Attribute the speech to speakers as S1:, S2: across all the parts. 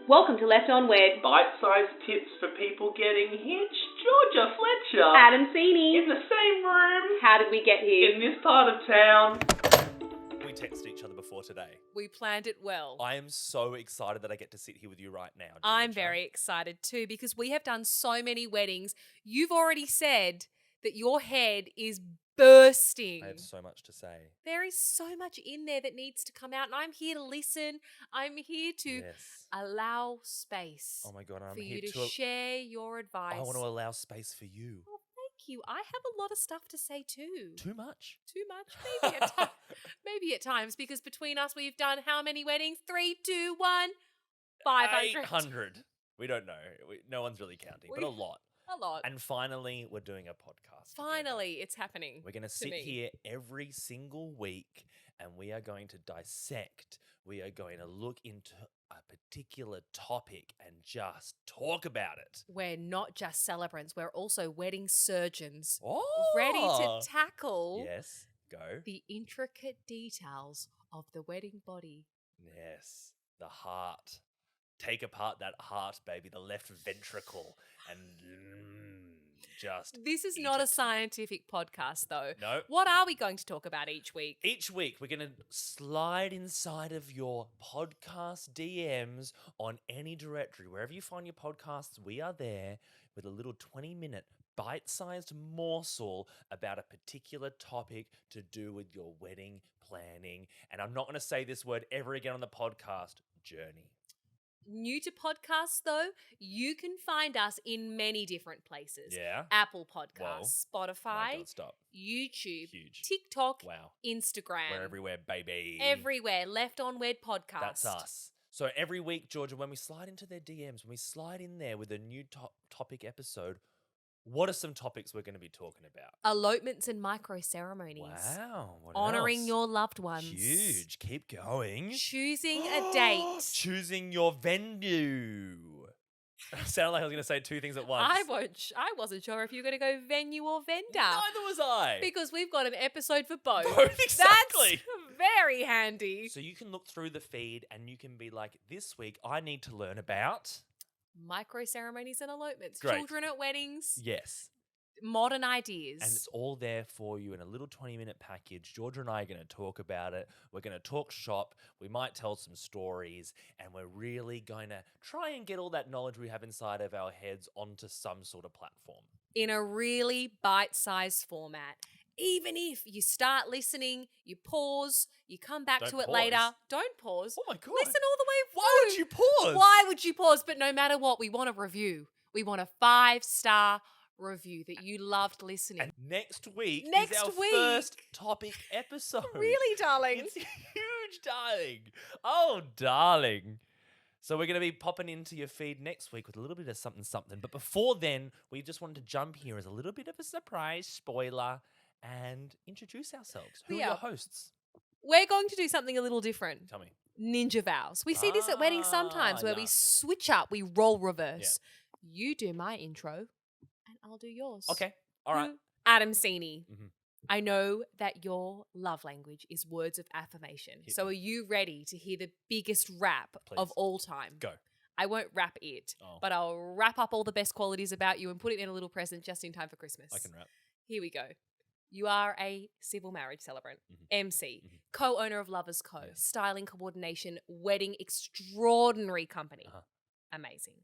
S1: Welcome to Leftonwed.
S2: Bite-sized tips for people getting hitched. Georgia Fletcher.
S1: Adam Sini.
S2: In the same room.
S1: How did we get here?
S2: In this part of town.
S3: We texted each other before today.
S4: We planned it well.
S3: I am so excited that I get to sit here with you right now, Georgia.
S4: I'm very excited too because we have done so many weddings. You've already said that your head is bursting.
S3: I have so much to say.
S4: There is so much in there that needs to come out, and I'm here to listen. I'm here to allow space.
S3: Oh my God, I'm
S4: for
S3: here
S4: you to share your advice.
S3: I want to allow space for you.
S4: Oh, thank you. I have a lot of stuff to say too.
S3: Too much?
S4: Too much? Maybe at times, because between us we've done how many weddings? 3, 2, 1, 500.
S3: 800. We don't know. No one's really counting, but a lot.
S4: A lot.
S3: And finally, we're doing a podcast.
S4: Finally, it's happening.
S3: We're going to sit here every single week and we are going to dissect. We are going to look into a particular topic and just talk about it.
S4: We're not just celebrants. We're also wedding surgeons.
S3: Oh!
S4: Ready to tackle the intricate details of the wedding body.
S3: Yes. The heart. Take apart that heart, baby, the left ventricle, and just
S4: This is not a scientific podcast, though.
S3: No.
S4: What are we going to talk about each week?
S3: Each week, we're going to slide inside of your podcast DMs on any directory. Wherever you find your podcasts, we are there with a little 20-minute bite-sized morsel about a particular topic to do with your wedding planning. And I'm not going to say this word ever again on the podcast, journey.
S4: New to podcasts, though, you can find us in many different places.
S3: Yeah.
S4: Apple Podcasts, Spotify,
S3: God, stop.
S4: YouTube,
S3: Huge.
S4: TikTok,
S3: Wow.
S4: Instagram.
S3: We're everywhere, baby.
S4: Everywhere. Leftonwed Podcast.
S3: That's us. So every week, Georgia, when we slide into their DMs, when we slide in there with a new topic episode, what are some topics we're going to be talking about?
S4: Elopements and micro-ceremonies.
S3: Wow. What
S4: Honouring
S3: else?
S4: your loved ones.
S3: Huge. Keep going.
S4: Choosing a date.
S3: Choosing your venue. Sounded like I was going to say two things at once.
S4: I wasn't sure if you were going to go venue or vendor.
S3: Neither was I.
S4: Because we've got an episode for both.
S3: Both, exactly.
S4: That's very handy.
S3: So you can look through the feed and you can be like, this week I need to learn about
S4: micro-ceremonies and elopements.
S3: Great.
S4: Children at weddings.
S3: Yes.
S4: Modern ideas.
S3: And it's all there for you in a little 20-minute package. Georgia and I are going to talk about it. We're going to talk shop. We might tell some stories. And we're really going to try and get all that knowledge we have inside of our heads onto some sort of platform.
S4: In a really bite-sized format. Even if you start listening, you pause, you come back to it later. Don't pause.
S3: Oh my God.
S4: Listen all the way through.
S3: Why would you pause?
S4: Why would you pause? But no matter what, we want a review. We want a 5-star review that you loved listening.
S3: And next week is our
S4: week.
S3: first topic episode.
S4: Really, darling?
S3: It's huge, darling. Oh, darling. So we're going to be popping into your feed next week with a little bit of something. But before then, we just wanted to jump here as a little bit of a surprise spoiler and introduce ourselves. Who are your hosts?
S4: We're going to do something a little different.
S3: Tell me.
S4: Ninja vows. We see this at weddings sometimes where we switch up, we role reverse. Yeah. You do my intro and I'll do yours.
S3: Okay. All right.
S4: Adam Sini.
S3: Mm-hmm.
S4: I know that your love language is words of affirmation. So are you ready to hear the biggest rap of all time?
S3: Go.
S4: I won't rap it, but I'll wrap up all the best qualities about you and put it in a little present just in time for Christmas.
S3: I can rap.
S4: Here we go. You are a civil marriage celebrant, MC, co-owner of Lovers Co., styling coordination, wedding extraordinary company. Amazing.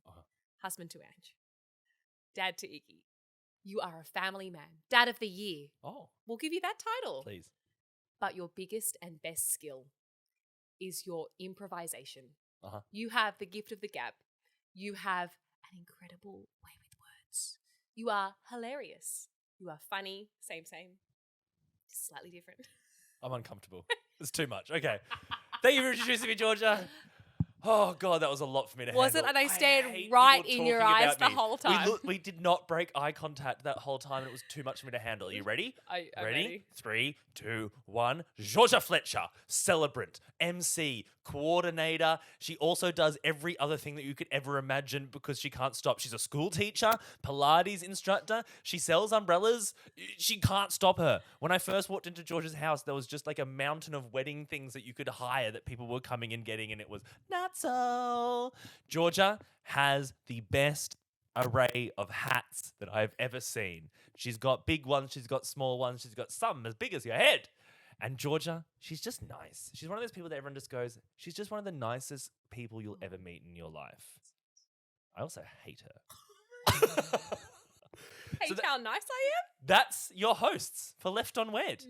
S4: Husband to Ange. Dad to Iggy. You are a family man. Dad of the year.
S3: Oh.
S4: We'll give you that title.
S3: Please.
S4: But your biggest and best skill is your improvisation. You have the gift of the gab. You have an incredible way with words. You are hilarious. You are funny. Same. Just slightly different.
S3: I'm uncomfortable. It's too much. Okay. Thank you for introducing me, Georgia. Oh, God, that was a lot for me to handle.
S4: Was it? And I stared right in your eyes the whole time.
S3: We did not break eye contact that whole time, and it was too much for me to handle. Are you ready?
S4: I'm ready.
S3: 3, 2, 1. Georgia Fletcher, celebrant, MC, coordinator. She also does every other thing that you could ever imagine because she can't stop. She's a school teacher, Pilates instructor. She sells umbrellas. She can't stop her. When I first walked into Georgia's house, there was just like a mountain of wedding things that you could hire that people were coming and getting, and it was not so. Georgia has the best array of hats that I've ever seen. She's got big ones, she's got small ones, she's got some as big as your head. And Georgia, she's just nice. She's one of those people that everyone just goes, she's just one of the nicest people you'll ever meet in your life. I also hate her.
S4: Hey, how nice I am?
S3: That's your hosts for Leftonwed.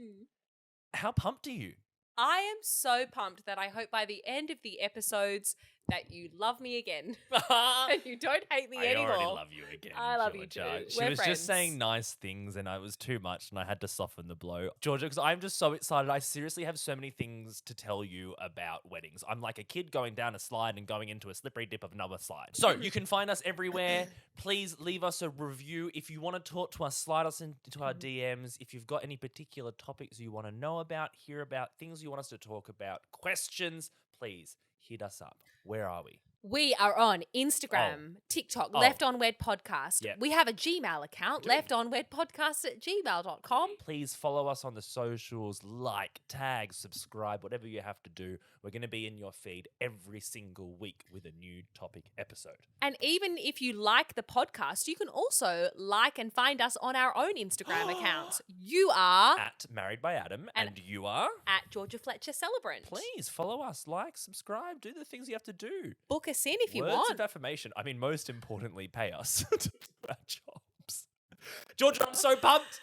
S3: How pumped are you?
S4: I am so pumped that I hope by the end of the episodes that you love me again and you don't hate me anymore.
S3: I already love you again.
S4: I love you
S3: Georgia.
S4: too.
S3: She
S4: We're
S3: was
S4: friends.
S3: just saying nice things and it was too much and I had to soften the blow. Georgia, because I'm just so excited. I seriously have so many things to tell you about weddings. I'm like a kid going down a slide and going into a slippery dip of another slide. So you can find us everywhere. Please leave us a review. If you want to talk to us, slide us into our DMs. If you've got any particular topics you want to know about, hear about, things you want us to talk about, questions, please hit us up. Where are we?
S4: We are on Instagram, TikTok, Leftonwed Podcast.
S3: Yep.
S4: We have a Gmail account, leftonwedpodcast@gmail.com.
S3: Please follow us on the socials, like, tag, subscribe, whatever you have to do. We're going to be in your feed every single week with a new topic episode.
S4: And even if you like the podcast, you can also like and find us on our own Instagram accounts. You are
S3: At Married by Adam, and you are
S4: at Georgia Fletcher Celebrant.
S3: Please follow us, like, subscribe, do the things you have to do.
S4: Book us in if you
S3: Words
S4: want.
S3: of affirmation. I mean, most importantly, pay us to do our jobs. Georgia, I'm so pumped.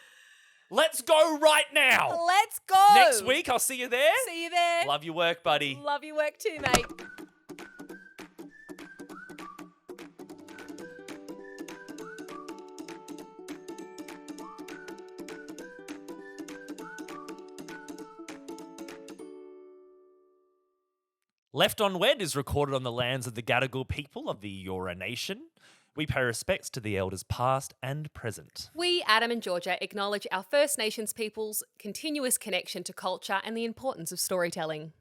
S3: Let's go right now.
S4: Let's go.
S3: Next week, I'll see you there.
S4: See you there.
S3: Love your work, buddy.
S4: Love your work too, mate.
S3: Leftonwed is recorded on the lands of the Gadigal people of the Eora Nation. We pay respects to the elders past and present.
S4: We, Adam and Georgia, acknowledge our First Nations people's continuous connection to culture and the importance of storytelling.